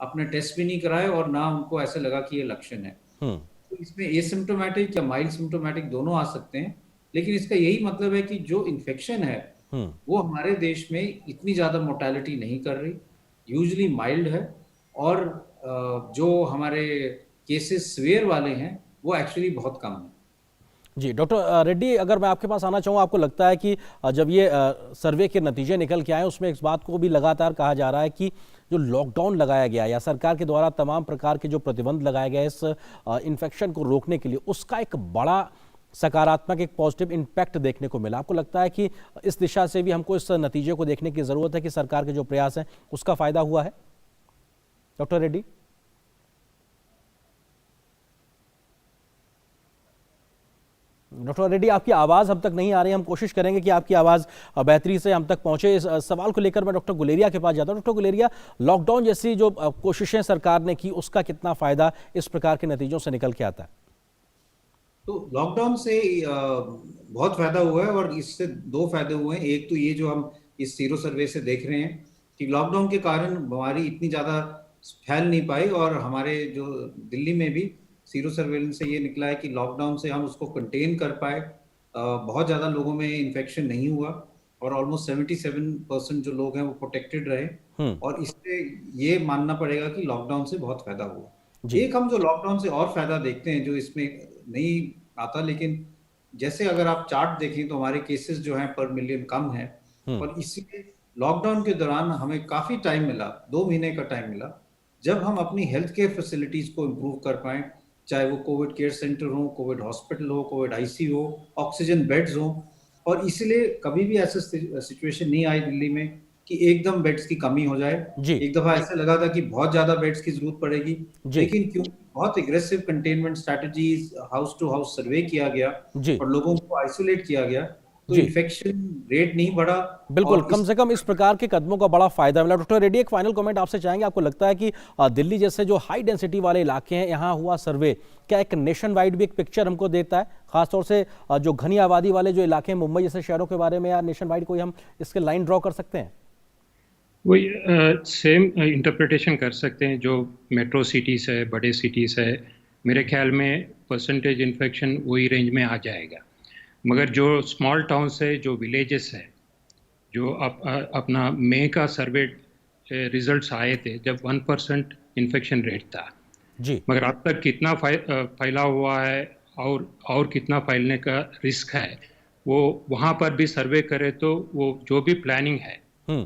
आपने टेस्ट भी नहीं कराए और ना उनको ऐसे लगा कि ये लक्षण है। हम्म। तो इसमें एसिम्प्टोमेटिक या माइल्ड सिम्प्टोमेटिक दोनों आ सकते हैं, लेकिन इसका यही मतलब है कि जो इन्फेक्शन है हम्म। वो हमारे देश में इतनी ज़्यादा मोर्टेलिटी नहीं कर रही, यूजली माइल्ड है। और जो हमारे केसेस सीवियर वाले हैं वो एक्चुअली बहुत कम है। जी डॉक्टर रेड्डी, अगर मैं आपके पास आना चाहूँ, आपको लगता है कि जब ये सर्वे के नतीजे निकल के आए उसमें इस बात को भी लगातार कहा जा रहा है कि जो लॉकडाउन लगाया गया या सरकार के द्वारा तमाम प्रकार के जो प्रतिबंध लगाए गए इस इन्फेक्शन को रोकने के लिए, उसका एक बड़ा सकारात्मक, एक पॉजिटिव इम्पैक्ट देखने को मिला? आपको लगता है कि इस दिशा से भी हमको इस नतीजे को देखने की ज़रूरत है कि सरकार के जो प्रयास हैं उसका फ़ायदा हुआ है? डॉक्टर रेड्डी। डॉक्टर रेड्डी, आपकी आवाज़ हम तक नहीं आ रही। हम कोशिश करेंगे कि आपकी आवाज़ बेहतरी से हम तक पहुंचे। इस सवाल को लेकर मैं डॉक्टर गुलेरिया के पास जाता हूं। डॉक्टर गुलेरिया, लॉकडाउन जैसी जो कोशिशें सरकार ने की उसका कितना फ़ायदा इस प्रकार के नतीजों से निकल के आता है? तो लॉकडाउन से बहुत फायदा हुआ है और इससे दो फायदे हुए हैं। एक तो ये जो हम इस सीरो सर्वे से देख रहे हैं कि लॉकडाउन के कारण बीमारी इतनी ज़्यादा फैल नहीं पाई, और हमारे जो दिल्ली में भी सीरो सर्वेलेंस से ये निकला है कि लॉकडाउन से हम उसको कंटेन कर पाए। बहुत ज़्यादा लोगों में इन्फेक्शन नहीं हुआ और ऑलमोस्ट 77% जो लोग हैं वो प्रोटेक्टेड रहे। हम्म। और इससे ये मानना पड़ेगा कि लॉकडाउन से बहुत फायदा हुआ। जी। एक हम जो लॉकडाउन से और फायदा देखते हैं जो इसमें नहीं आता, लेकिन जैसे अगर आप चार्ट देखें तो हमारे केसेस जो हैं पर मिलियन कम है। हम्म। और इसीलिए लॉकडाउन के दौरान हमें काफी टाइम मिला, 2 महीने का टाइम मिला, जब हम अपनी हेल्थ केयर फैसिलिटीज को इम्प्रूव कर पाए। चाहे वो कोविड केयर सेंटर हो, कोविड हॉस्पिटल हो, कोविड आईसीयू हो, ऑक्सीजन बेड्स हो। और इसलिए कभी भी ऐसा सिचुएशन नहीं आई दिल्ली में कि एकदम बेड्स की कमी हो जाए। जी। एक दफा ऐसा लगा था कि बहुत ज्यादा बेड्स की जरूरत पड़ेगी, जी। लेकिन क्योंकि बहुत aggressive containment strategies, house to house survey किया गया जी। और लोगों को आइसोलेट किया गया, तो जी। इन्फेक्शन रेट नहीं बढ़ा। बिल्कुल, और कम से कम इस प्रकार के कदमों का बड़ा फायदा मिला। डॉक्टर रेड्डी, एक फाइनल कमेंट आपसे चाहेंगे। आपको लगता है कि दिल्ली जैसे जो हाई डेंसिटी वाले इलाके हैं, यहाँ हुआ सर्वे क्या एक नेशन वाइड भी एक पिक्चर हमको देता है, खासतौर से जो घनी आबादी वाले जो इलाके हैं, मुंबई जैसे शहरों के बारे में, या नेशन वाइड कोई हम इसके लाइन ड्रॉ कर सकते हैं? वही सेम इंटरप्रिटेशन कर सकते हैं। जो मेट्रो सिटीज़ है, बड़े सिटीज़ है, मेरे ख्याल में परसेंटेज इन्फेक्शन वही रेंज में आ जाएगा। मगर जो स्मॉल टाउन्स है, जो विलेजेस है, जो अपना मई का सर्वे रिजल्ट्स आए थे जब 1% इन्फेक्शन रेट था, जी। मगर अब तक कितना फैला हुआ है और कितना फैलने का रिस्क है, वो वहाँ पर भी सर्वे करें तो वो जो भी प्लानिंग है, हम्म।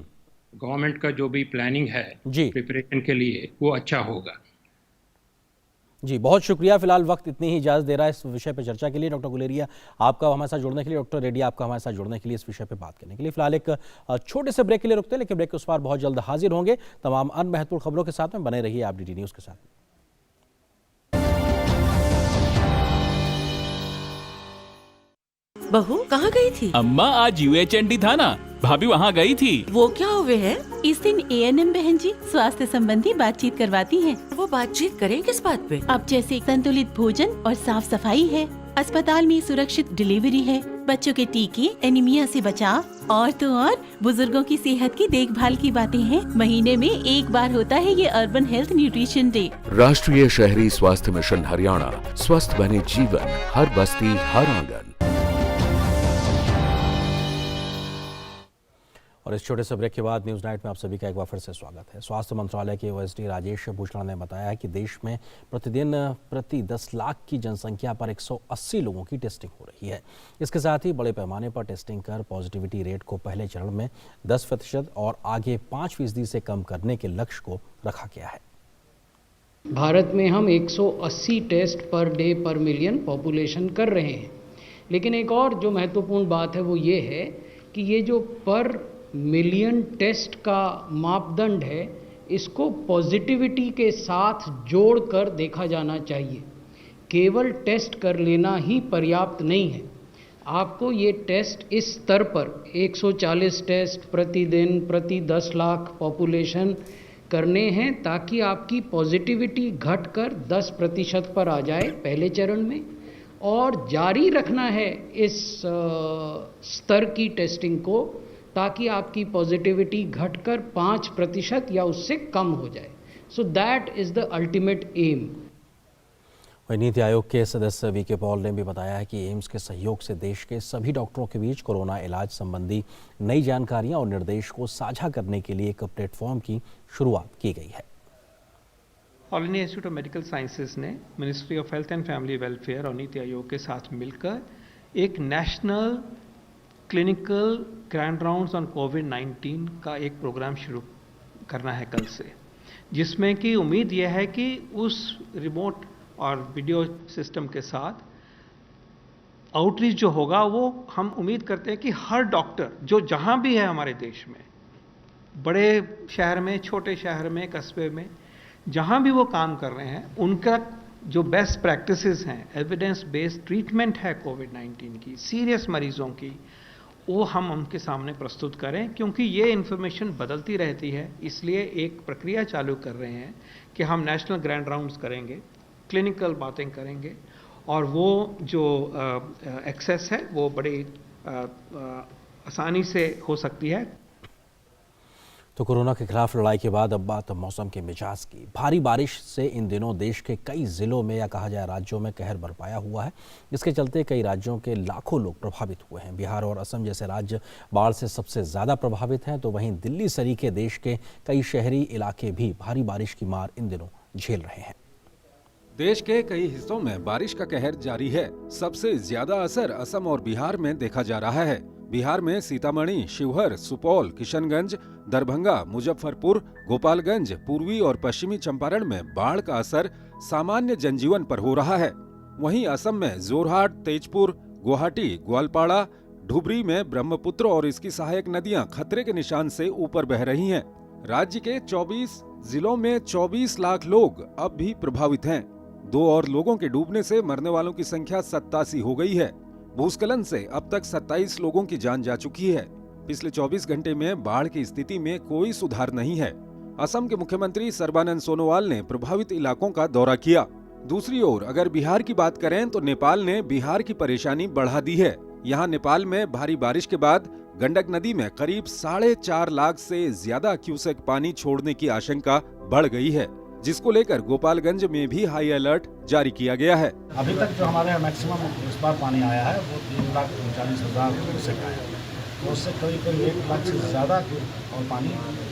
गवर्नमेंट का जो भी प्लानिंग है जी। प्रिपरेशन के लिए, वो अच्छा होगा। जी, बहुत शुक्रिया। फिलहाल वक्त इतनी ही इजाज़त दे रहा है इस विषय पर चर्चा के लिए। डॉक्टर गुलेरिया, आपका हमारे साथ जुड़ने के लिए, डॉक्टर रेड्डी आपका हमारे साथ जुड़ने के लिए, इस विषय पर बात करने के लिए। फिलहाल एक छोटे से ब्रेक के लिए रुकते हैं, लेकिन ब्रेक के उस पार बहुत जल्द हाजिर होंगे तमाम अन्य महत्वपूर्ण खबरों के साथ में। बने रहिए आप DD न्यूज़ के साथ। बहू कहाँ गई थी? अम्मा, आज UHND था ना, भाभी वहाँ गई थी। वो क्या हुए है? इस दिन ANM बहन जी स्वास्थ्य संबंधी बातचीत करवाती हैं। वो बातचीत करें किस बात पे? अब जैसे संतुलित भोजन और साफ सफाई है, अस्पताल में सुरक्षित डिलीवरी है, बच्चों के टीके, एनीमिया से बचाव और तो और बुजुर्गों की सेहत की देखभाल की बातें हैं। महीने में एक बार होता है ये अर्बन हेल्थ न्यूट्रिशन डे। राष्ट्रीय शहरी स्वास्थ्य मिशन हरियाणा, स्वस्थ बने जीवन, हर बस्ती हर आंगन। और इस छोटे से ब्रेक के बाद न्यूज़ नाइट में आप सभी का एक बार फिर से स्वागत है। स्वास्थ्य मंत्रालय के OSD राजेश भूषण ने बताया है कि देश में प्रतिदिन प्रति 10 लाख की जनसंख्या पर 180 लोगों की टेस्टिंग हो रही है। इसके साथ ही बड़े पैमाने पर टेस्टिंग कर पॉजिटिविटी रेट को पहले चरण में 10% और आगे 5% से कम करने के लक्ष्य को रखा गया है। भारत में हम 180 टेस्ट पर डे पर मिलियन पॉपुलेशन कर रहे हैं, लेकिन एक और जो महत्वपूर्ण बात है वो ये है कि ये जो पर मिलियन टेस्ट का मापदंड है, इसको पॉजिटिविटी के साथ जोड़कर देखा जाना चाहिए। केवल टेस्ट कर लेना ही पर्याप्त नहीं है। आपको ये टेस्ट इस स्तर पर 140 टेस्ट प्रतिदिन प्रति 10 लाख पॉपुलेशन करने हैं, ताकि आपकी पॉजिटिविटी घटकर 10% पर आ जाए पहले चरण में, और जारी रखना है इस स्तर की टेस्टिंग को, ताकि आपकी पॉजिटिविटी घटकर 5% या उससे कम हो जाए। So that is the ultimate aim. वहीं नीति आयोग के सदस्य वीके पॉल ने भी बताया है कि एम्स के सहयोग से देश के सभी डॉक्टरों के बीच कोरोना इलाज संबंधी नई जानकारियां और निर्देश को साझा करने के लिए एक प्लेटफॉर्म की शुरुआत की गई है। All India Institute of Medical Sciences ने Ministry of Health and Family Welfare और नीति आयोग के साथ मिलकर एक national clinical grand rounds on कोविड-19 का एक प्रोग्राम शुरू करना है कल से, जिसमें कि उम्मीद यह है कि उस रिमोट और वीडियो सिस्टम के साथ आउटरीच जो होगा वो हम उम्मीद करते हैं कि हर डॉक्टर जो जहां भी है हमारे देश में, बड़े शहर में, छोटे शहर में, कस्बे में, जहां भी वो काम कर रहे हैं, उनका जो बेस्ट प्रैक्टिसेस हैं, एविडेंस बेस्ड ट्रीटमेंट है कोविड-19 की, सीरियस मरीजों की, वो हम उनके सामने प्रस्तुत करें, क्योंकि ये इन्फॉर्मेशन बदलती रहती है। इसलिए एक प्रक्रिया चालू कर रहे हैं कि हम नेशनल ग्रैंड राउंड्स करेंगे, क्लिनिकल बातें करेंगे, और वो जो एक्सेस है वो बड़ी आसानी से हो सकती है। तो कोरोना के खिलाफ लड़ाई के बाद अब बात मौसम के मिजाज की। भारी बारिश से इन दिनों देश के कई जिलों में या कहा जाए राज्यों में कहर बरपाया हुआ है, जिसके चलते कई राज्यों के लाखों लोग प्रभावित हुए हैं। बिहार और असम जैसे राज्य बाढ़ से सबसे ज़्यादा प्रभावित हैं, तो वहीं दिल्ली सरीखे देश के कई शहरी इलाके भी भारी बारिश की मार इन दिनों झेल रहे हैं। देश के कई हिस्सों में बारिश का कहर जारी है। सबसे ज्यादा असर असम और बिहार में देखा जा रहा है। बिहार में सीतामढ़ी, शिवहर, सुपौल, किशनगंज, दरभंगा, मुजफ्फरपुर, गोपालगंज, पूर्वी और पश्चिमी चंपारण में बाढ़ का असर सामान्य जनजीवन पर हो रहा है। वहीं असम में जोरहाट, तेजपुर, गुवाहाटी, ग्वालपाड़ा, धुबरी में ब्रह्मपुत्र और इसकी सहायक नदियां खतरे के निशान से ऊपर बह रही हैं। राज्य के 24 जिलों में 24 लाख लोग अब भी प्रभावित हैं। 2 और लोगों के डूबने से मरने वालों की संख्या 87 हो गई है। भूस्खलन से अब तक 27 लोगों की जान जा चुकी है। पिछले 24 घंटे में बाढ़ की स्थिति में कोई सुधार नहीं है। असम के मुख्यमंत्री सर्बानंद सोनोवाल ने प्रभावित इलाकों का दौरा किया। दूसरी ओर अगर बिहार की बात करें तो नेपाल ने बिहार की परेशानी बढ़ा दी है। यहाँ नेपाल में भारी बारिश के बाद गंडक नदी में करीब 4.5 लाख से ज्यादा क्यूसेक पानी छोड़ने की आशंका बढ़ गई है, जिसको लेकर गोपालगंज में भी हाई अलर्ट जारी किया गया है। अभी तक जो हमारे मैक्सिमम इस बार पानी आया है वो 3,39,000 क्यूसेक आया है, तो उससे करीब 1 लाख से ज्यादा और पानी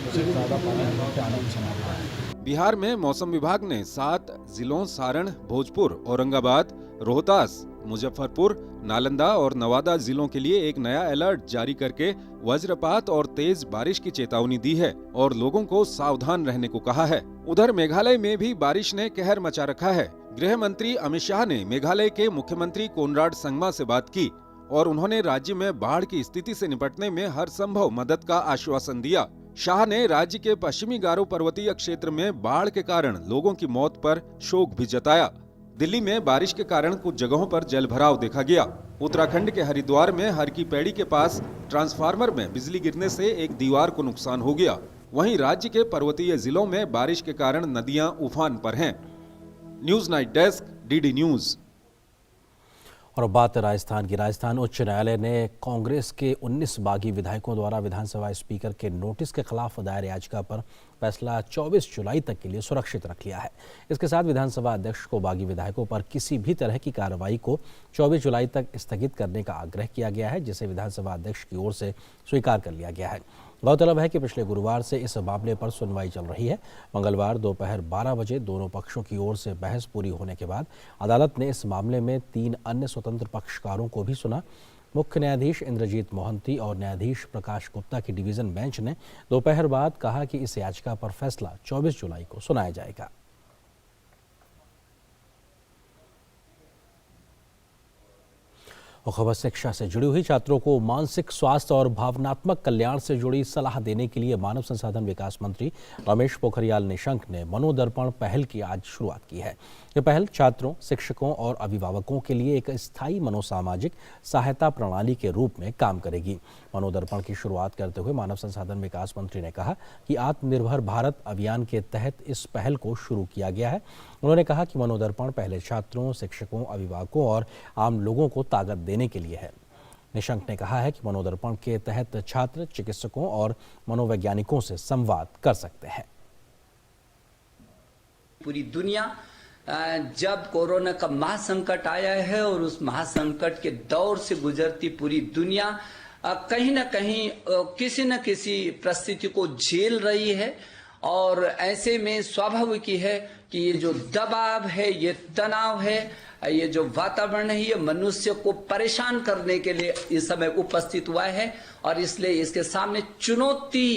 उससे ज्यादा पानी आने की संभावना है। बिहार में मौसम विभाग ने 7 जिलों सारण, भोजपुर, औरंगाबाद, रोहतास, मुजफ्फरपुर, नालंदा और नवादा जिलों के लिए एक नया अलर्ट जारी करके वज्रपात और तेज बारिश की चेतावनी दी है और लोगों को सावधान रहने को कहा है। उधर मेघालय में भी बारिश ने कहर मचा रखा है। गृह मंत्री अमित शाह ने मेघालय के मुख्यमंत्री कोनराड संगमा से बात की और उन्होंने राज्य में बाढ़ की स्थिति से निपटने में हर संभव मदद का आश्वासन दिया। शाह ने राज्य के पश्चिमी गारो पर्वतीय क्षेत्र में बाढ़ के कारण लोगों की मौत पर शोक भी जताया। दिल्ली में बारिश के कारण कुछ जगहों पर जल भराव देखा गया। उत्तराखंड के हरिद्वार में हर की पैड़ी के पास ट्रांसफार्मर में बिजली गिरने से एक दीवार को नुकसान हो गया। वहीं राज्य के पर्वतीय जिलों में बारिश के कारण नदियां उफान पर हैं। News night desk, DD news. और अब बात राजस्थान की। राजस्थान उच्च न्यायालय ने कांग्रेस के 19 बागी विधायकों द्वारा विधानसभा स्पीकर के नोटिस के खिलाफ दायर याचिका पर फैसला 24 जुलाई तक के लिए सुरक्षित रख लिया है। इसके साथ विधानसभा अध्यक्ष को बागी विधायकों पर किसी भी तरह की कार्रवाई को 24 जुलाई तक स्थगित करने का आग्रह किया गया है, जिसे विधानसभा अध्यक्ष की ओर से स्वीकार कर लिया गया है। गौरतलब है कि पिछले गुरुवार से इस मामले पर सुनवाई चल रही है। मंगलवार दोपहर 12 बजे दोनों पक्षों की ओर से बहस पूरी होने के बाद अदालत ने इस मामले में 3 अन्य स्वतंत्र पक्षकारों को भी सुना। मुख्य न्यायाधीश इंद्रजीत मोहंती और न्यायाधीश प्रकाश गुप्ता की डिवीजन बेंच ने दोपहर बाद कहा कि इस याचिका पर फैसला 24 जुलाई को सुनाया जाएगा। और खबर शिक्षा से जुड़ी हुई। छात्रों को मानसिक स्वास्थ्य और भावनात्मक कल्याण से जुड़ी सलाह देने के लिए मानव संसाधन विकास मंत्री रमेश पोखरियाल निशंक ने मनोदर्पण पहल की आज शुरुआत की है। यह पहल छात्रों, शिक्षकों और अभिभावकों के लिए एक स्थायी मनोसामाजिक सहायता प्रणाली के रूप में काम करेगी। मनोदर्पण की शुरुआत करते हुए मानव संसाधन विकास मंत्री ने कहा कि आत्मनिर्भर भारत अभियान के तहत इस पहल को शुरू किया गया है। उन्होंने कहा कि मनोदर्पण पहले छात्रों, शिक्षकों, अभिभावकों और आम लोगों को ताकत देने के लिए है। निशंक ने कहा है कि मनोदर्पण के तहत छात्र चिकित्सकों और मनोवैज्ञानिकों से संवाद कर सकते हैं। पूरी दुनिया जब कोरोना का महासंकट आया है और उस महासंकट के दौर से गुजरती पूरी दुनिया कहीं न कहीं किसी न किसी परिस्थिति को झेल रही है और ऐसे में स्वाभाविक ही है कि ये जो दबाव है, ये तनाव है, ये जो वातावरण है, ये मनुष्य को परेशान करने के लिए इस समय उपस्थित हुआ है और इसलिए इसके सामने चुनौती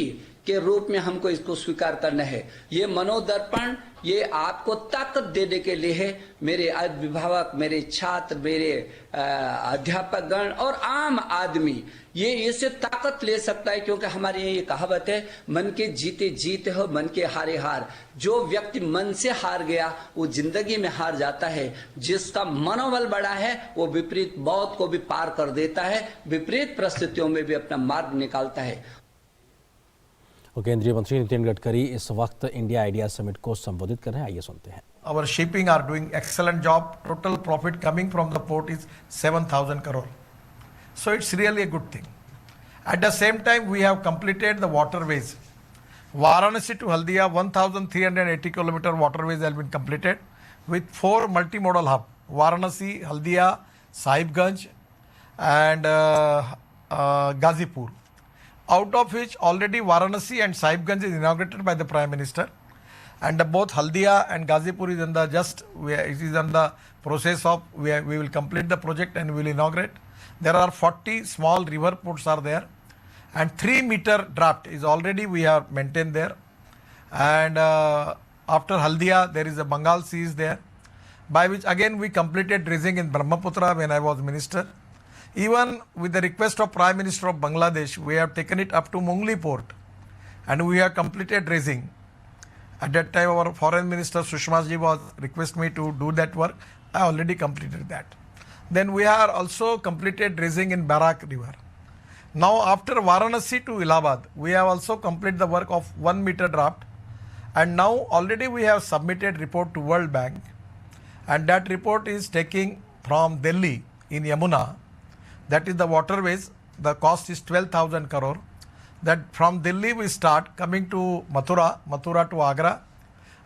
के रूप में हमको इसको स्वीकार करना है। ये मनोदर्पण ये आपको ताकत देने के लिए है। मेरे अभिभावक, मेरे छात्र, मेरे अध्यापकगण और आम आदमी ये इससे ताकत ले सकता है, क्योंकि हमारे ये कहावत है, मन के जीते जीत हो, मन के हारे हार। जो व्यक्ति मन से हार गया वो जिंदगी में हार जाता है। जिसका मनोबल बड़ा है वो विपरीत मौत को भी पार कर देता है, विपरीत परिस्थितियों में भी अपना मार्ग निकालता है। और केंद्रीय मंत्री नितिन गडकरी इस वक्त इंडिया आइडिया समिट को संबोधित कर रहे हैं। आइए सुनते हैं। Our shipping are doing excellent job. Total profit coming from the port is 7,000 crore. So it's really a good thing. At the same time, we have completed the waterways. Varanasi to Haldia, 1,380 kilometer waterways have been completed with 4 multimodal hub. Varanasi, Haldia, Sahibganj and Gazipur. Out of which already Varanasi and Sahibganj is inaugurated by the Prime Minister, and both Haldia and Gazipur is in the it is in the process of we will complete the project and we will inaugurate. There are 40 small river ports are there, and 3-meter draft is already we have maintained there. And after Haldia there is a Bengal Sea is there, by which again we completed dredging in Brahmaputra when I was minister. Even with the request of Prime Minister of Bangladesh, we have taken it up to Mungli port and we have completed dredging. At that time our Foreign Minister Sushma ji was request me to do that work. I already completed that. Then we have also completed dredging in Barak river. Now after Varanasi to Allahabad, we have also completed the work of 1-meter draft, and now already we have submitted report to World Bank, and that report is taking from Delhi in Yamuna. That is the waterways, the cost is 12,000 crore. That from Delhi we start coming to Mathura, Mathura to Agra,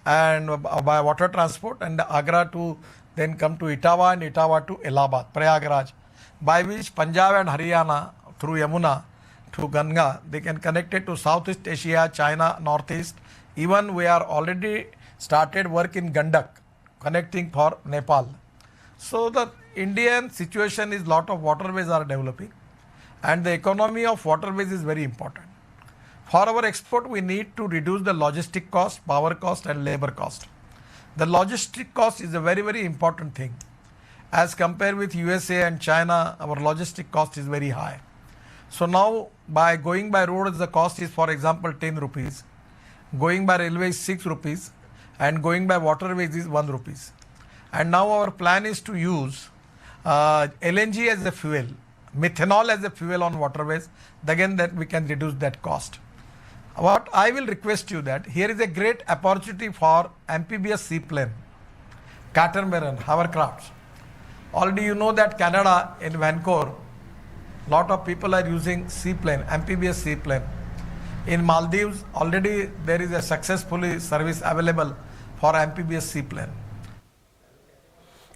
and by water transport, and Agra to then come to Etawah, and Etawah to Allahabad, Prayagraj, by which Punjab and Haryana through Yamuna to Ganga, they can connect it to Southeast Asia, China, Northeast. Even we are already started work in Gandak, connecting for Nepal. So the Indian situation is lot of waterways are developing, and the economy of waterways is very important. For our export, we need to reduce the logistic cost, power cost and labor cost. The logistic cost is a very, very important thing. As compared with USA and China, our logistic cost is very high. So now by going by road, the cost is, for example, 10 rupees. Going by railway is 6 rupees, and going by waterways is 1 rupees. And now our plan is to use LNG as a fuel, methanol as a fuel on waterways. Again, that we can reduce that cost. What I will request you that here is a great opportunity for amphibious seaplane, catamaran, hovercrafts. Already you know that Canada in Vancouver, lot of people are using seaplane, amphibious seaplane. In Maldives already there is a successfully service available for amphibious seaplane.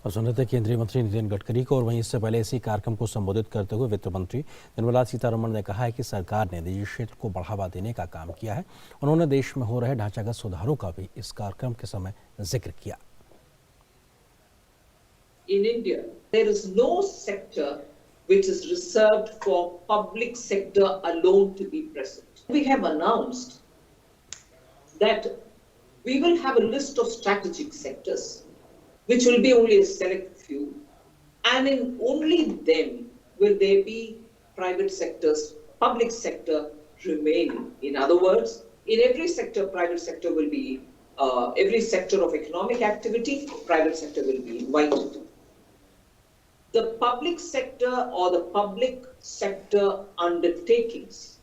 और सुन रहे थे केंद्रीय मंत्री नितिन गडकरी को। और वहीं इससे पहले इसी कार्यक्रम को संबोधित करते हुए वित्त मंत्री निर्मला सीतारमण ने कहा है कि सरकार ने निजी क्षेत्र को बढ़ावा देने का काम किया है। उन्होंने देश में हो रहे ढांचागत सुधारों का भी इस कार्यक्रम के समय जिक्र किया। In India, there is no sector which is reserved for public sector alone to be present. We have announced that we will have a list of strategic sectors, which will be only a select few, and in only them will there be private sectors, public sector remaining. In other words, in every sector, private sector will be, every sector of economic activity, private sector will be invited. The public sector or the public sector undertakings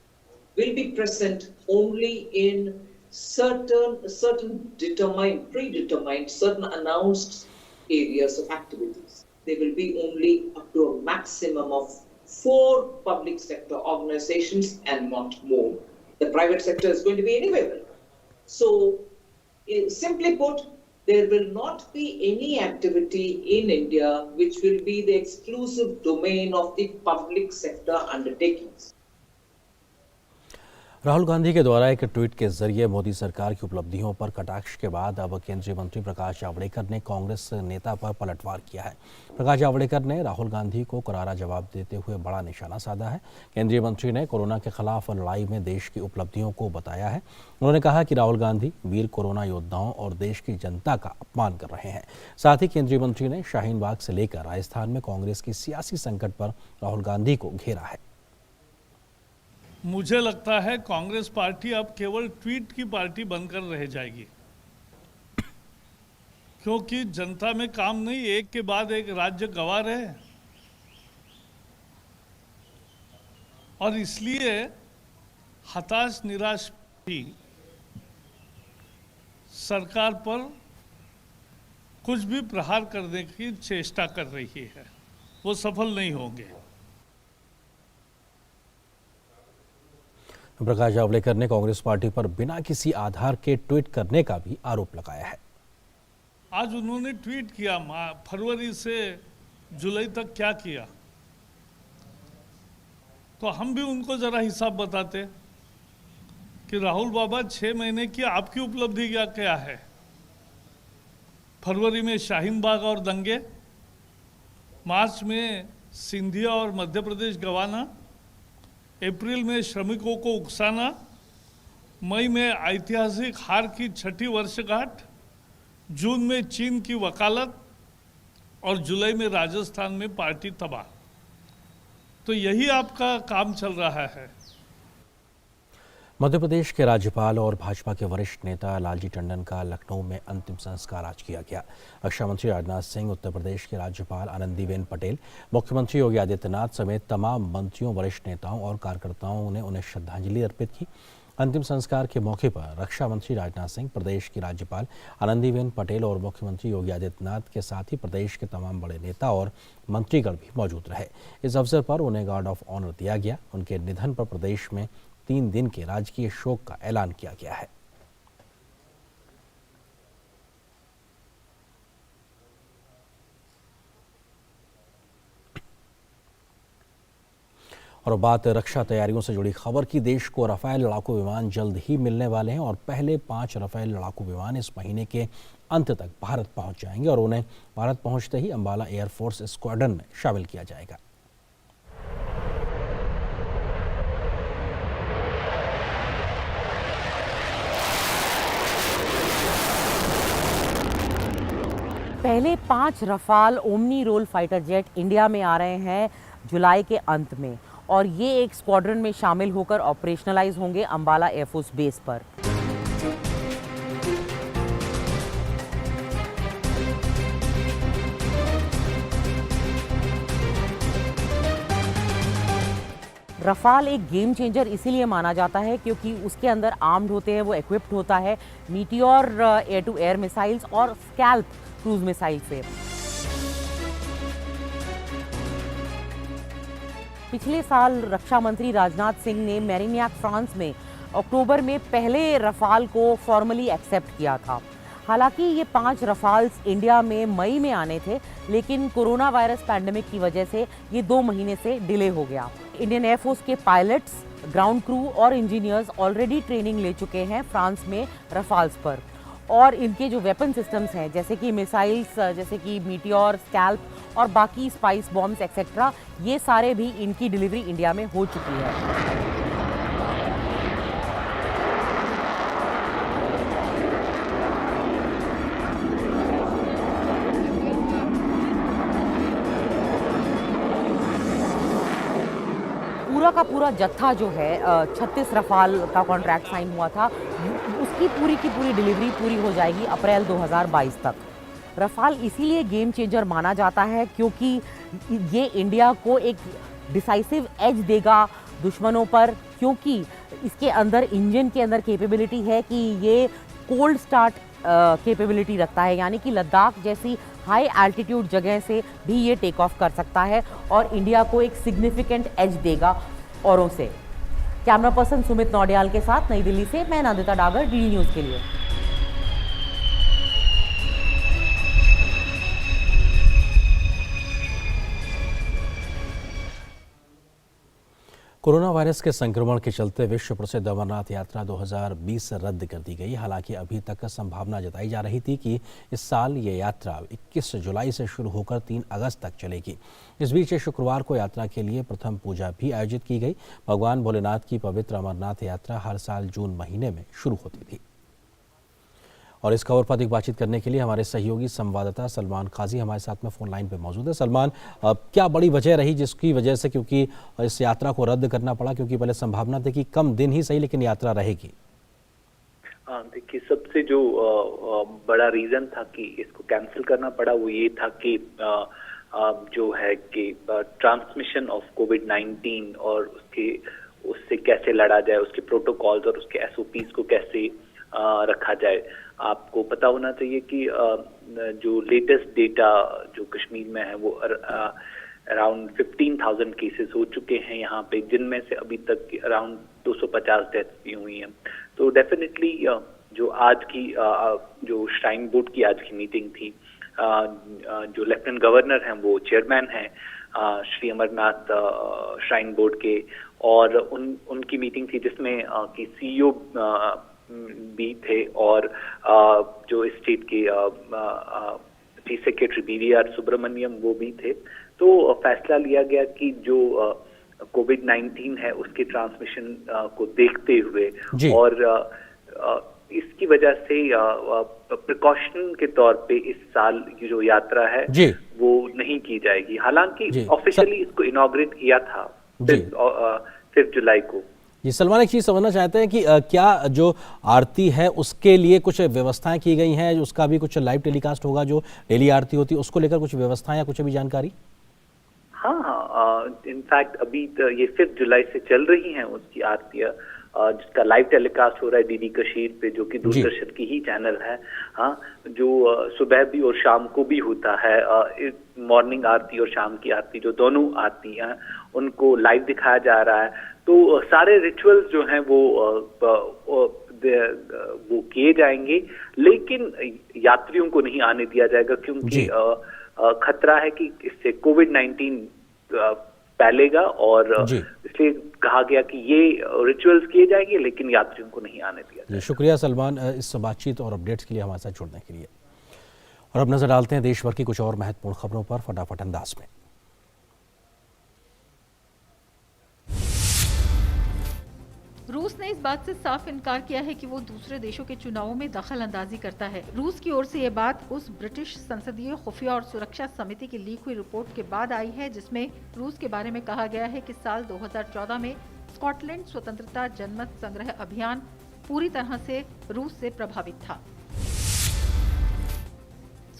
will be present only in certain determined, predetermined, certain announced areas of activities. They will be only up to a maximum of 4 public sector organizations and not more. The private sector is going to be anywhere. So, simply put, there will not be any activity in India which will be the exclusive domain of the public sector undertakings. Rahul Gandhi के द्वारा एक tweet के जरिए मोदी सरकार की उपलब्धियों पर कटाक्ष के बाद अब केंद्रीय मंत्री प्रकाश जावड़ेकर ने कांग्रेस नेता पर पलटवार किया है। प्रकाश जावड़ेकर ने राहुल गांधी को करारा जवाब देते हुए बड़ा निशाना साधा है। केंद्रीय मंत्री ने कोरोना के खिलाफ लड़ाई में देश की उपलब्धियों को बताया है। उन्होंने कहा कि राहुल गांधी वीर कोरोना योद्धाओं और देश की जनता का अपमान कर रहे हैं। साथ ही केंद्रीय मंत्री ने शाहीन बाग से लेकर राजस्थान में कांग्रेस की सियासी संकट पर राहुल गांधी को घेरा है। मुझे लगता है कांग्रेस पार्टी अब केवल ट्वीट की पार्टी बनकर रह जाएगी, क्योंकि जनता में काम नहीं, एक के बाद एक राज्य गंवा रहे और इसलिए हताश निराश भी सरकार पर कुछ भी प्रहार करने की चेष्टा कर रही है, वो सफल नहीं होंगे। प्रकाश जावड़ेकर ने कांग्रेस पार्टी पर बिना किसी आधार के ट्वीट करने का भी आरोप लगाया है। आज उन्होंने ट्वीट किया फरवरी से जुलाई तक क्या किया, तो हम भी उनको जरा हिसाब बताते कि राहुल बाबा 6 महीने की आपकी उपलब्धि क्या है। फरवरी में शाहीन बाग और दंगे, मार्च में सिंधिया और मध्य प्रदेश गंवाना, अप्रैल में श्रमिकों को उकसाना, मई में ऐतिहासिक हार की 6ठी वर्षगांठ, जून में चीन की वकालत और जुलाई में राजस्थान में पार्टी तबाह। तो यही आपका काम चल रहा है। मध्य प्रदेश के राज्यपाल और भाजपा के वरिष्ठ नेता लालजी टंडन का लखनऊ में अंतिम संस्कार आज किया गया। रक्षा मंत्री राजनाथ सिंह, उत्तर प्रदेश के राज्यपाल आनंदीबेन पटेल, मुख्यमंत्री योगी आदित्यनाथ समेत तमाम मंत्रियों, वरिष्ठ नेताओं और कार्यकर्ताओं ने उन्हें श्रद्धांजलि अर्पित की। अंतिम संस्कार के मौके पर रक्षा मंत्री राजनाथ सिंह, प्रदेश की राज्यपाल आनंदीबेन पटेल और मुख्यमंत्री योगी आदित्यनाथ के साथ ही प्रदेश के तमाम बड़े नेता और मंत्रीगण भी मौजूद रहे। इस अवसर पर उन्हें गार्ड ऑफ ऑनर दिया गया। उनके निधन पर प्रदेश में 3 दिन के राजकीय शोक का ऐलान किया गया है। और बात रक्षा तैयारियों से जुड़ी खबर की। देश को राफेल लड़ाकू विमान जल्द ही मिलने वाले हैं और पहले 5 राफेल लड़ाकू विमान इस महीने के अंत तक भारत पहुंच जाएंगे और उन्हें भारत पहुंचते ही अंबाला एयरफोर्स स्क्वाड्रन में शामिल किया जाएगा। पहले 5 Rafale omni role fighter jet India में आ रहे हैं जुलाई के अंत में और ये एक स्क्वाड्रन में शामिल होकर ऑपरेशनलाइज होंगे अंबाला एयरफोर्स बेस पर। रफाल एक गेम चेंजर इसीलिए माना जाता है क्योंकि उसके अंदर आर्म्ड होते हैं, वो इक्विप्ड होता है Meteor air to air missiles और स्कैल्प क्रूज मिसाइल से। पिछले साल रक्षा मंत्री राजनाथ सिंह ने मेरिन्याक फ्रांस में अक्टूबर में पहले रफाल को फॉर्मली एक्सेप्ट किया था। हालांकि ये 5 रफाल्स इंडिया में मई में आने थे, लेकिन कोरोना वायरस पैंडेमिक की वजह से ये 2 महीने से डिले हो गया। इंडियन एयरफोर्स के पायलट्स, ग्राउंड क्रू और इंजीनियर्स ऑलरेडी ट्रेनिंग ले चुके हैं फ्रांस में रफाल्स पर और इनके जो वेपन सिस्टम्स हैं जैसे कि मिसाइल्स, जैसे कि मीटियोर, स्कैल्प और बाकी स्पाइस बॉम्ब्स एक्सेट्रा, ये सारे भी इनकी डिलीवरी इंडिया में हो चुकी है। पूरा का पूरा जत्था जो है 36 रफाल का कॉन्ट्रैक्ट साइन हुआ था, उसकी पूरी डिलीवरी पूरी हो जाएगी अप्रैल 2022 तक। रफाल इसीलिए गेम चेंजर माना जाता है क्योंकि ये इंडिया को एक डिसाइसिव एज देगा दुश्मनों पर, क्योंकि इसके अंदर इंजन के अंदर कैपेबिलिटी है कि ये कोल्ड स्टार्ट कैपेबिलिटी रखता है, यानी कि लद्दाख जैसी हाई एल्टीट्यूड जगह से भी ये टेक ऑफ कर सकता है और इंडिया को एक सिग्निफिकेंट एज देगा औरों से। कैमरा पर्सन सुमित नौडियाल के साथ नई दिल्ली से मैं नंदिता डागर, डीडी न्यूज़ के लिए। कोरोना वायरस के संक्रमण के चलते विश्व प्रसिद्ध अमरनाथ यात्रा 2020 रद्द कर दी गई। हालांकि अभी तक संभावना जताई जा रही थी कि इस साल ये यात्रा 21 जुलाई से शुरू होकर 3 अगस्त तक चलेगी। इस बीच शुक्रवार को यात्रा के लिए प्रथम पूजा भी आयोजित की गई। भगवान भोलेनाथ की पवित्र अमरनाथ यात्रा हर साल जून महीने में शुरू होती थी। और इस खबर पर अधिक बातचीत करने के लिए हमारे सहयोगी संवाददाता सलमान काजी हमारे साथ में फोन लाइन पे मौजूद है। सलमान, क्या बड़ी वजह रही जिसकी वजह से क्योंकि इस यात्रा को रद्द करना पड़ा? क्योंकि पहले संभावना थी कि कम दिन ही सही लेकिन यात्रा रहेगी। देखिए, सबसे जो बड़ा रीजन था कि इसको कैंसिल करना पड़ा वो ये था कि जो है कि ट्रांसमिशन ऑफ कोविड-19 और उससे कैसे लड़ा जाए, उसके प्रोटोकॉल्स और उसके SOPs को कैसे रखा जाए। आपको पता होना चाहिए कि जो लेटेस्ट डेटा जो कश्मीर में है वो अराउंड 15,000 केसेस हो चुके हैं यहाँ पे, जिनमें से अभी तक अराउंड 250 डेथ्स भी हुई हैं। तो डेफिनेटली जो आज की जो श्राइन बोर्ड की आज की मीटिंग थी, जो लेफ्टिनेंट गवर्नर हैं वो चेयरमैन हैं श्री अमरनाथ श्राइन बोर्ड के, और उनकी मीटिंग थी जिसमें कि CEO भी थे और जो स्टेट के चीफ सेक्रेटरी BVR सुब्रमण्यम वो भी थे। तो फैसला लिया गया कि जो कोविड-19 है उसके ट्रांसमिशन को देखते हुए और इसकी वजह से प्रिकॉशन के तौर पे इस साल की जो यात्रा है वो नहीं की जाएगी। हालांकि ऑफिशियली इसको इनॉग्रेट किया था 5 जुलाई को। जी सलमान, एक चीज़ समझना चाहते हैं कि क्या जो आरती है उसके लिए कुछ व्यवस्थाएं की गई हैं? उसका भी कुछ लाइव टेलीकास्ट होगा, जो डेली आरती होती है उसको लेकर कुछ व्यवस्थाएं या कुछ अभी जानकारी? हाँ, इनफैक्ट अभी तो ये 5 जुलाई से चल रही हैं उसकी आरतियाँ, जिसका लाइव टेलीकास्ट हो रहा है DD कशीर पे, जो कि दूरदर्शन की ही चैनल है। हाँ, जो सुबह भी और शाम को भी होता है, मॉर्निंग आरती और शाम की आरती जो दोनों आरती हैं उनको लाइव दिखाया जा रहा है। तो सारे रिचुअल्स जो हैं वो किए जाएंगे, लेकिन यात्रियों को नहीं आने दिया जाएगा क्योंकि खतरा है कि इससे कोविड-19 फैलेगा, और इसलिए कहा गया कि ये रिचुअल्स किए जाएंगे लेकिन यात्रियों को नहीं आने दिया जाएगा। शुक्रिया सलमान इस बातचीत और अपडेट्स के लिए हमारे साथ जुड़ने के लिए। और अब नजर डालते हैं देश भर की कुछ और महत्वपूर्ण खबरों पर फटाफट अंदाज में। रूस ने इस बात से साफ इनकार किया है कि वो दूसरे देशों के चुनावों में दखल अंदाजी करता है। रूस की ओर से ये बात उस ब्रिटिश संसदीय खुफिया और सुरक्षा समिति की लीक हुई रिपोर्ट के बाद आई है, जिसमें रूस के बारे में कहा गया है कि साल 2014 में स्कॉटलैंड स्वतंत्रता जनमत संग्रह अभियान पूरी तरह से रूस से प्रभावित था।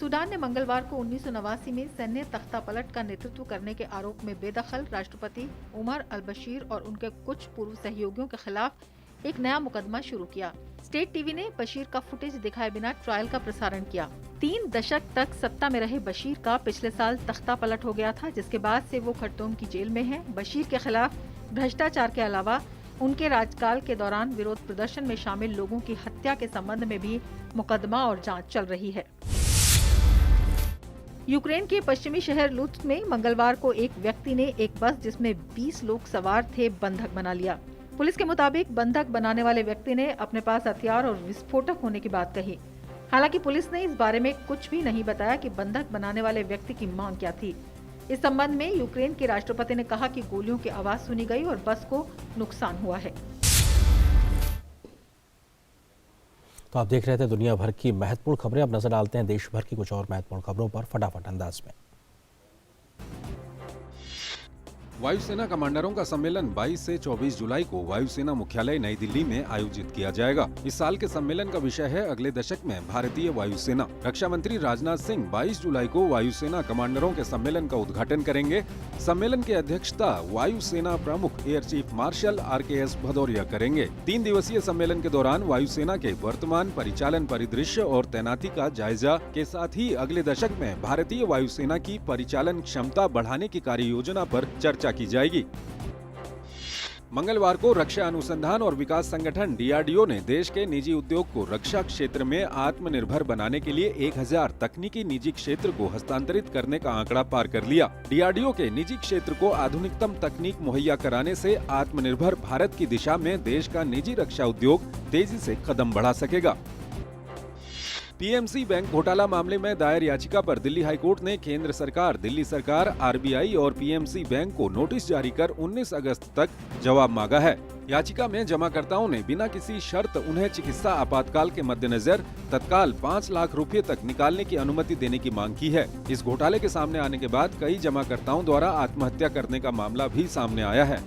सूडान ने मंगलवार को 1989 में सैन्य तख्तापलट का नेतृत्व करने के आरोप में बेदखल राष्ट्रपति उमर अल बशीर और उनके कुछ पूर्व सहयोगियों के खिलाफ एक नया मुकदमा शुरू किया। स्टेट टीवी ने बशीर का फुटेज दिखाए बिना ट्रायल का प्रसारण किया। 3 दशक तक सत्ता में रहे बशीर का पिछले साल तख्तापलट हो गया था, जिसके बाद से वो खरतूम की जेल में है। बशीर के खिलाफ भ्रष्टाचार के अलावा उनके राज्यकाल के दौरान विरोध प्रदर्शन में शामिल लोगों की हत्या के संबंध में भी मुकदमा और जाँच चल रही है। यूक्रेन के पश्चिमी शहर लुत्स्क में मंगलवार को एक व्यक्ति ने एक बस जिसमें 20 लोग सवार थे बंधक बना लिया। पुलिस के मुताबिक बंधक बनाने वाले व्यक्ति ने अपने पास हथियार और विस्फोटक होने की बात कही। हालांकि पुलिस ने इस बारे में कुछ भी नहीं बताया कि बंधक बनाने वाले व्यक्ति की मांग क्या थी। इस संबंध में यूक्रेन के राष्ट्रपति ने कहा कि गोलियों की आवाज सुनी गई और बस को नुकसान हुआ है। तो आप देख रहे थे दुनिया भर की महत्वपूर्ण खबरें। अब नजर डालते हैं देश भर की कुछ और महत्वपूर्ण खबरों पर फटाफट अंदाज में। वायुसेना कमांडरों का सम्मेलन 22 से 24 जुलाई को वायुसेना मुख्यालय नई दिल्ली में आयोजित किया जाएगा। इस साल के सम्मेलन का विषय है अगले दशक में भारतीय वायुसेना। रक्षा मंत्री राजनाथ सिंह 22 जुलाई को वायुसेना कमांडरों के सम्मेलन का उद्घाटन करेंगे। सम्मेलन की अध्यक्षता वायुसेना प्रमुख air chief marshal RKS Bhadauria करेंगे। 3 दिवसीय सम्मेलन के दौरान वायुसेना के वर्तमान परिचालन परिदृश्य और तैनाती का जायजा के साथ ही अगले दशक में भारतीय वायुसेना की परिचालन क्षमता बढ़ाने की कार्य योजना पर चर्चा की जाएगी। मंगलवार को रक्षा अनुसंधान और विकास संगठन DRDO ने देश के निजी उद्योग को रक्षा क्षेत्र में आत्मनिर्भर बनाने के लिए 1000 तकनीकी निजी क्षेत्र को हस्तांतरित करने का आंकड़ा पार कर लिया। DRDO के निजी क्षेत्र को आधुनिकतम तकनीक मुहैया कराने से आत्मनिर्भर भारत की दिशा में देश का निजी रक्षा उद्योग तेजी से कदम बढ़ा सकेगा। PMC बैंक घोटाला मामले में दायर याचिका पर दिल्ली हाईकोर्ट ने केंद्र सरकार, दिल्ली सरकार, RBI और PMC बैंक को नोटिस जारी कर 19 अगस्त तक जवाब मांगा है। याचिका में जमाकर्ताओं ने बिना किसी शर्त उन्हें चिकित्सा आपातकाल के मद्देनजर तत्काल 5 लाख रुपए तक निकालने की अनुमति देने की मांग की है। इस घोटाले के सामने आने के बाद कई जमाकर्ताओं द्वारा आत्महत्या करने का मामला भी सामने आया है।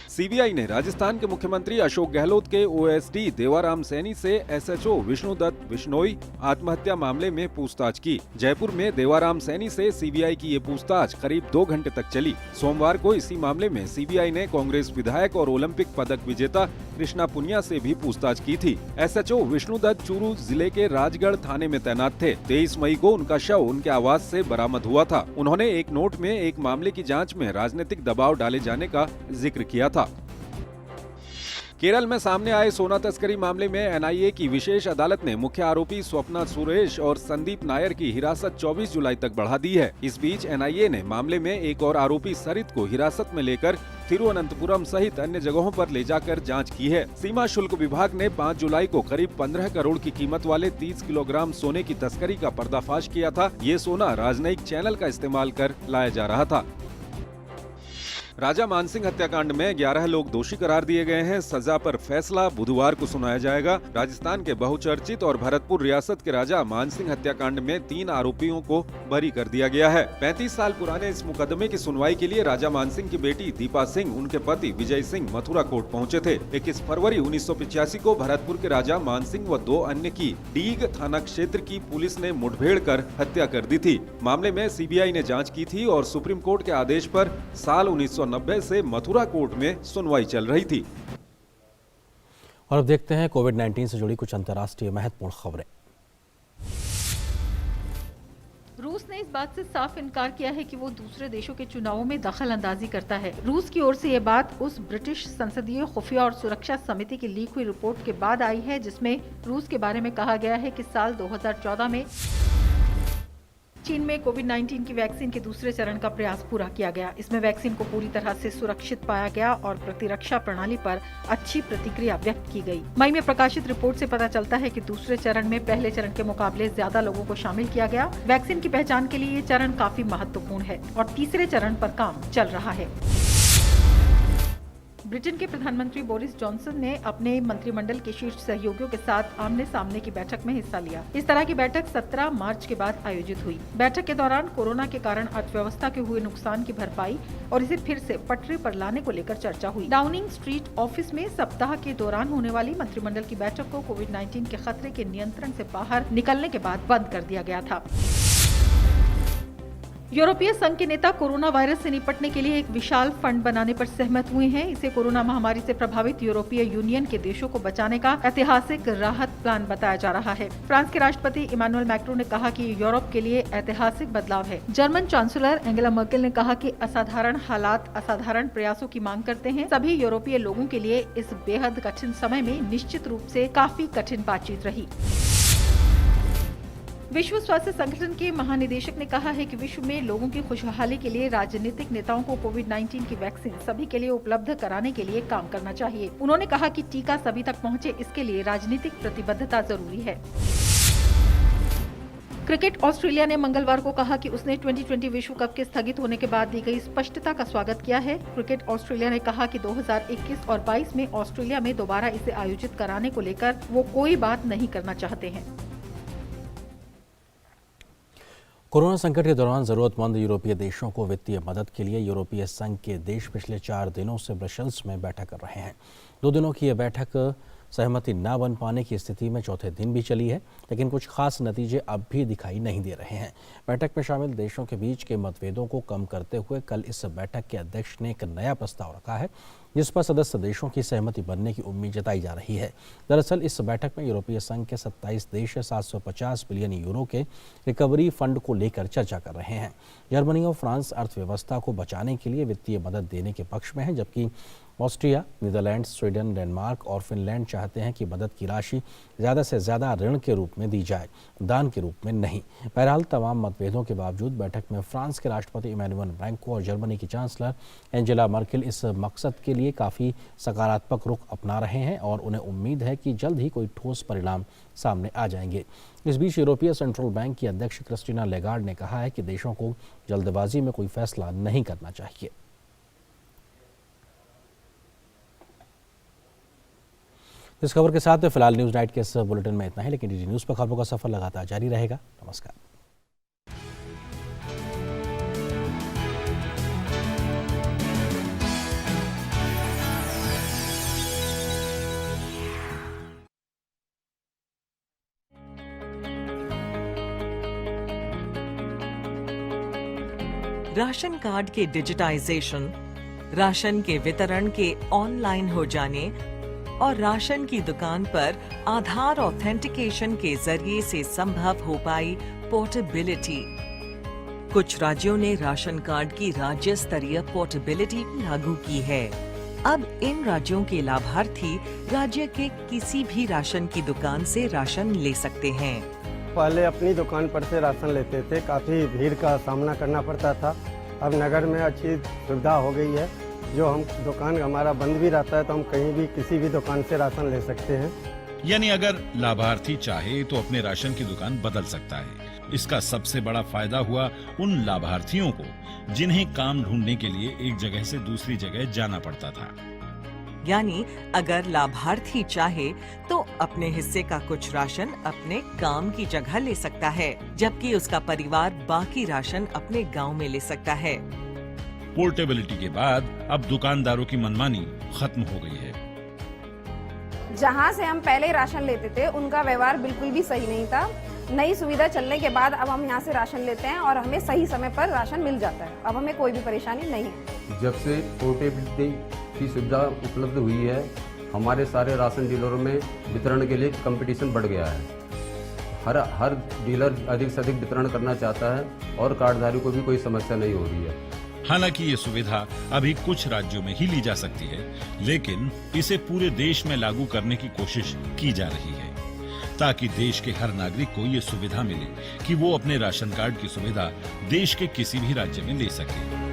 CBI ने राजस्थान के मुख्यमंत्री अशोक गहलोत के OSD देवाराम सैनी से SHO विष्णुदत्त बिश्नोई आत्महत्या मामले में पूछताछ की। जयपुर में देवाराम सैनी से CBI की ये पूछताछ करीब 2 घंटे तक चली। सोमवार को इसी मामले में CBI ने कांग्रेस विधायक और ओलंपिक पदक विजेता कृष्णा पुनिया से भी पूछताछ की थी। SHO विष्णुदत्त चूरू जिले के राजगढ़ थाने में तैनात थे। 23 मई को उनका शव उनके आवास से बरामद हुआ था। उन्होंने एक नोट में एक मामले की जांच में राजनीतिक दबाव डाले जाने का जिक्र किया था। केरल में सामने आए सोना तस्करी मामले में NIA की विशेष अदालत ने मुख्य आरोपी स्वप्ना सुरेश और संदीप नायर की हिरासत 24 जुलाई तक बढ़ा दी है। इस बीच NIA ने मामले में एक और आरोपी सरित को हिरासत में लेकर तिरुवनंतपुरम सहित अन्य जगहों पर ले जाकर जांच की है। सीमा शुल्क विभाग ने 5 जुलाई को करीब 15 करोड़ की कीमत वाले 30 किलोग्राम सोने की तस्करी का पर्दाफाश किया था। ये सोना राजनयिक चैनल का इस्तेमाल कर लाया जा रहा था। राजा मानसिंह हत्याकांड में 11 लोग दोषी करार दिए गए हैं। सजा पर फैसला बुधवार को सुनाया जाएगा। राजस्थान के बहुचर्चित और भरतपुर रियासत के राजा मानसिंह हत्याकांड में 3 आरोपियों को बरी कर दिया गया है। 35 साल पुराने इस मुकदमे की सुनवाई के लिए राजा मानसिंह की बेटी दीपा सिंह, उनके पति विजय सिंह मथुरा कोर्ट पहुंचे थे। 21 फरवरी 1985 को भरतपुर के राजा मानसिंह व 2 अन्य की डीग थाना क्षेत्र की पुलिस ने मुठभेड़ कर हत्या कर दी थी। मामले में CBI ने जाँच की थी और सुप्रीम कोर्ट के आदेश पर साल 1990 से मथुरा कोर्ट में सुनवाई चल रही थी। और अब देखते हैं कोविड-19 से जुड़ी कुछ अंतर्राष्ट्रीय महत्वपूर्ण खबरें। रूस ने इस बात से साफ इनकार किया है कि वो दूसरे देशों के चुनावों में दखल अंदाजी करता है। रूस की ओर से ये बात उस ब्रिटिश संसदीय खुफिया और सुरक्षा समिति की लीक हुई रिपोर्ट के बाद आई है, जिसमें रूस के बारे में कहा गया है कि साल 2014 में चीन में कोविड-19 की वैक्सीन के दूसरे चरण का प्रयास पूरा किया गया। इसमें वैक्सीन को पूरी तरह से सुरक्षित पाया गया और प्रतिरक्षा प्रणाली पर अच्छी प्रतिक्रिया व्यक्त की गई। मई में प्रकाशित रिपोर्ट से पता चलता है कि दूसरे चरण में पहले चरण के मुकाबले ज्यादा लोगों को शामिल किया गया। वैक्सीन की पहचान के लिए ये चरण काफी महत्वपूर्ण है और तीसरे चरण पर काम चल रहा है। ब्रिटेन के प्रधानमंत्री बोरिस जॉनसन ने अपने मंत्रिमंडल के शीर्ष सहयोगियों के साथ आमने सामने की बैठक में हिस्सा लिया। इस तरह की बैठक 17 मार्च के बाद आयोजित हुई। बैठक के दौरान कोरोना के कारण अर्थव्यवस्था के हुए नुकसान की भरपाई और इसे फिर से पटरी पर लाने को लेकर चर्चा हुई। डाउनिंग स्ट्रीट ऑफिस में सप्ताह के दौरान होने वाली मंत्रिमंडल की बैठक को कोविड-19 के खतरे के नियंत्रण से बाहर निकलने के बाद बंद कर दिया गया था। यूरोपीय संघ के नेता कोरोना वायरस से निपटने के लिए एक विशाल फंड बनाने पर सहमत हुए हैं। इसे कोरोना महामारी से प्रभावित यूरोपीय यूनियन के देशों को बचाने का ऐतिहासिक राहत प्लान बताया जा रहा है। फ्रांस के राष्ट्रपति इमानुएल मैक्रों ने कहा कि यूरोप के लिए ऐतिहासिक बदलाव है। जर्मन चांसलर एंगेला मर्केल ने कहा कि असाधारण हालात असाधारण प्रयासों की मांग करते हैं। सभी यूरोपीय लोगों के लिए इस बेहद कठिन समय में निश्चित रूप से काफी कठिन बातचीत रही। विश्व स्वास्थ्य संगठन के महानिदेशक ने कहा है कि विश्व में लोगों की खुशहाली के लिए राजनीतिक नेताओं को कोविड-19 की वैक्सीन सभी के लिए उपलब्ध कराने के लिए काम करना चाहिए। उन्होंने कहा कि टीका सभी तक पहुंचे, इसके लिए राजनीतिक प्रतिबद्धता जरूरी है। क्रिकेट ऑस्ट्रेलिया ने मंगलवार को कहा कि उसने 2020 विश्व कप के स्थगित होने के बाद दी गई स्पष्टता का स्वागत किया है। क्रिकेट ऑस्ट्रेलिया ने कहा कि 2021 और 22 में ऑस्ट्रेलिया में दोबारा इसे आयोजित कराने को लेकर वो कोई बात नहीं करना चाहते हैं। कोरोना संकट के दौरान जरूरतमंद यूरोपीय देशों को वित्तीय मदद के लिए यूरोपीय संघ के देश पिछले 4 दिनों से ब्रसेल्स में बैठक कर रहे हैं। 2 दिनों की यह बैठक सहमति न बन पाने की स्थिति में चौथे दिन भी चली है, लेकिन कुछ खास नतीजे अब भी दिखाई नहीं दे रहे हैं। बैठक में शामिल देशों के बीच के मतभेदों को कम करते हुए कल इस बैठक के अध्यक्ष ने एक नया प्रस्ताव रखा है। जिस पर सदस्य देशों की सहमति बनने की उम्मीद जताई जा रही है। दरअसल इस बैठक में यूरोपीय संघ के 27 देश 750 बिलियन यूरो के रिकवरी फंड को लेकर चर्चा कर रहे हैं। जर्मनी और फ्रांस अर्थव्यवस्था को बचाने के लिए वित्तीय मदद देने के पक्ष में है, जबकि ऑस्ट्रिया, नीदरलैंड, स्वीडन, डेनमार्क और फिनलैंड चाहते हैं कि मदद की राशि ज़्यादा से ज़्यादा ऋण के रूप में दी जाए, दान के रूप में नहीं। बहरहाल तमाम मतभेदों के बावजूद बैठक में फ्रांस के राष्ट्रपति इमैनुअल मैक्रों और जर्मनी की चांसलर एंजेला मर्केल इस मकसद के लिए काफ़ी सकारात्मक रुख अपना रहे हैं और उन्हें उम्मीद है कि जल्द ही कोई ठोस परिणाम सामने आ जाएंगे। इस बीच यूरोपीय सेंट्रल बैंक की अध्यक्ष क्रिस्टीना लेगार्ड ने कहा है कि देशों को जल्दबाजी में कोई फैसला नहीं करना चाहिए। इस खबर के साथ फिलहाल न्यूज़ नाइट के इस बुलेटिन में इतना ही, लेकिन डीडी न्यूज़ पर खबरों का सफर लगातार जारी रहेगा। नमस्कार। राशन कार्ड के डिजिटाइजेशन, राशन के वितरण के ऑनलाइन हो जाने और राशन की दुकान पर आधार ऑथेंटिकेशन के जरिए से संभव हो पाई पोर्टेबिलिटी। कुछ राज्यों ने राशन कार्ड की राज्य स्तरीय पोर्टेबिलिटी लागू की है। अब इन राज्यों के लाभार्थी राज्य के किसी भी राशन की दुकान से राशन ले सकते हैं। पहले अपनी दुकान पर से राशन लेते थे, काफ़ी भीड़ का सामना करना पड़ता था। अब नगर में अच्छी सुविधा हो गई है, जो हम दुकान हमारा बंद भी रहता है तो हम कहीं भी किसी भी दुकान से राशन ले सकते हैं। यानी अगर लाभार्थी चाहे तो अपने राशन की दुकान बदल सकता है। इसका सबसे बड़ा फायदा हुआ उन लाभार्थियों को जिन्हें काम ढूंढने के लिए एक जगह से दूसरी जगह जाना पड़ता था। यानी अगर लाभार्थी चाहे तो अपने हिस्से का कुछ राशन अपने काम की जगह ले सकता है, जबकि उसका परिवार बाकी राशन अपने गांव में ले सकता है। पोर्टेबिलिटी के बाद अब दुकानदारों की मनमानी खत्म हो गई है। जहां से हम पहले राशन लेते थे उनका व्यवहार बिल्कुल भी सही नहीं था। नई सुविधा चलने के बाद अब हम यहां से राशन लेते हैं और हमें सही समय पर राशन मिल जाता है। अब हमें कोई भी परेशानी नहीं है। जब से पोर्टेबिलिटी की सुविधा उपलब्ध हुई है, हमारे सारे राशन डीलरों में वितरण के लिए कंपटीशन बढ़ गया है। हर डीलर अधिक से अधिक वितरण करना चाहता है और कार्डधारी को भी कोई समस्या नहीं हो रही है। हालांकि ये सुविधा अभी कुछ राज्यों में ही ली जा सकती है, लेकिन इसे पूरे देश में लागू करने की कोशिश की जा रही है, ताकि देश के हर नागरिक को ये सुविधा मिले कि वो अपने राशन कार्ड की सुविधा देश के किसी भी राज्य में ले सके।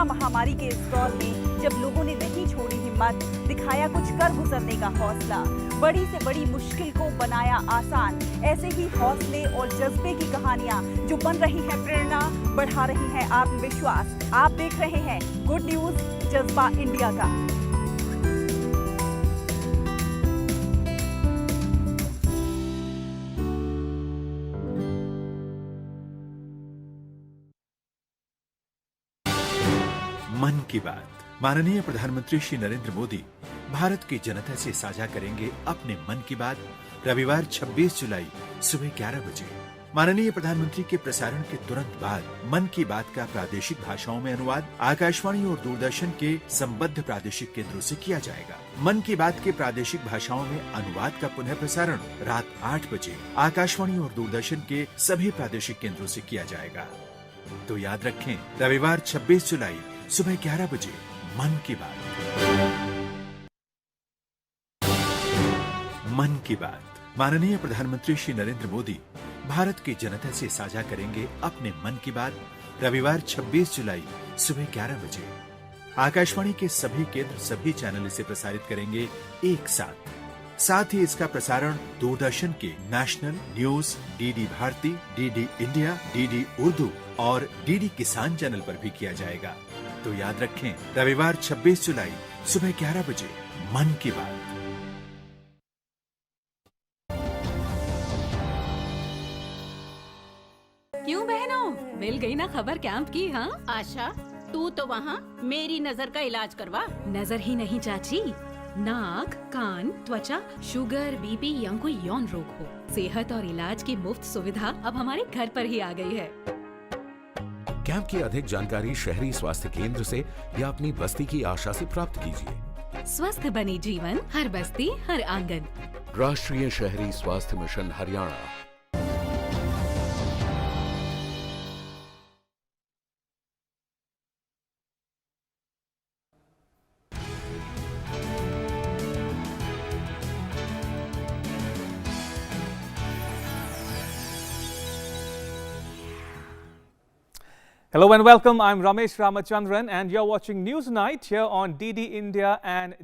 महामारी के इस दौर में जब लोगों ने नहीं छोड़ी हिम्मत, दिखाया कुछ कर गुजरने का हौसला, बड़ी से बड़ी मुश्किल को बनाया आसान, ऐसे ही हौसले और जज्बे की कहानियां जो बन रही है प्रेरणा, बढ़ा रही है आत्मविश्वास। आप देख रहे हैं गुड न्यूज जज्बा इंडिया का। मन की बात। माननीय प्रधानमंत्री श्री नरेंद्र मोदी भारत की जनता से साझा करेंगे अपने मन की बात रविवार 26 जुलाई सुबह 11 बजे। माननीय प्रधानमंत्री के प्रसारण के तुरंत बाद मन की बात का प्रादेशिक भाषाओं में अनुवाद आकाशवाणी और दूरदर्शन के संबद्ध प्रादेशिक केंद्रों से किया जाएगा। मन की बात के प्रादेशिक भाषाओं में अनुवाद का पुनः प्रसारण रात 8 बजे आकाशवाणी और दूरदर्शन के सभी प्रादेशिक केंद्रों से किया जाएगा। तो याद रखें, रविवार 26 जुलाई सुबह 11 बजे मन की बात। मन की बात। माननीय प्रधानमंत्री श्री नरेंद्र मोदी भारत की जनता से साझा करेंगे अपने मन की बात रविवार 26 जुलाई सुबह 11 बजे। आकाशवाणी के सभी केंद्र सभी चैनल इसे प्रसारित करेंगे एक साथ ही इसका प्रसारण दूरदर्शन के national news, DD Bharati, DD India, DD Urdu और डीडी किसान चैनल पर भी किया जाएगा। तो याद रखें, रविवार 26 जुलाई सुबह 11 बजे मन की बात। मिल गई ना खबर कैंप की। हाँ आशा, तू तो वहाँ मेरी नजर का इलाज करवा। नजर ही नहीं चाची, नाक, कान, त्वचा, शुगर, बीपी या कोई यौन रोग हो, सेहत और इलाज की मुफ्त सुविधा अब हमारे घर पर ही आ गई है। कैंप की अधिक जानकारी शहरी स्वास्थ्य केंद्र से या अपनी बस्ती की आशा से प्राप्त कीजिए। स्वस्थ बनी जीवन, हर बस्ती हर आंगन। राष्ट्रीय शहरी स्वास्थ्य mission Haryana. Hello and welcome. I'm Ramesh Ramachandran and you're watching News Night here on DD India and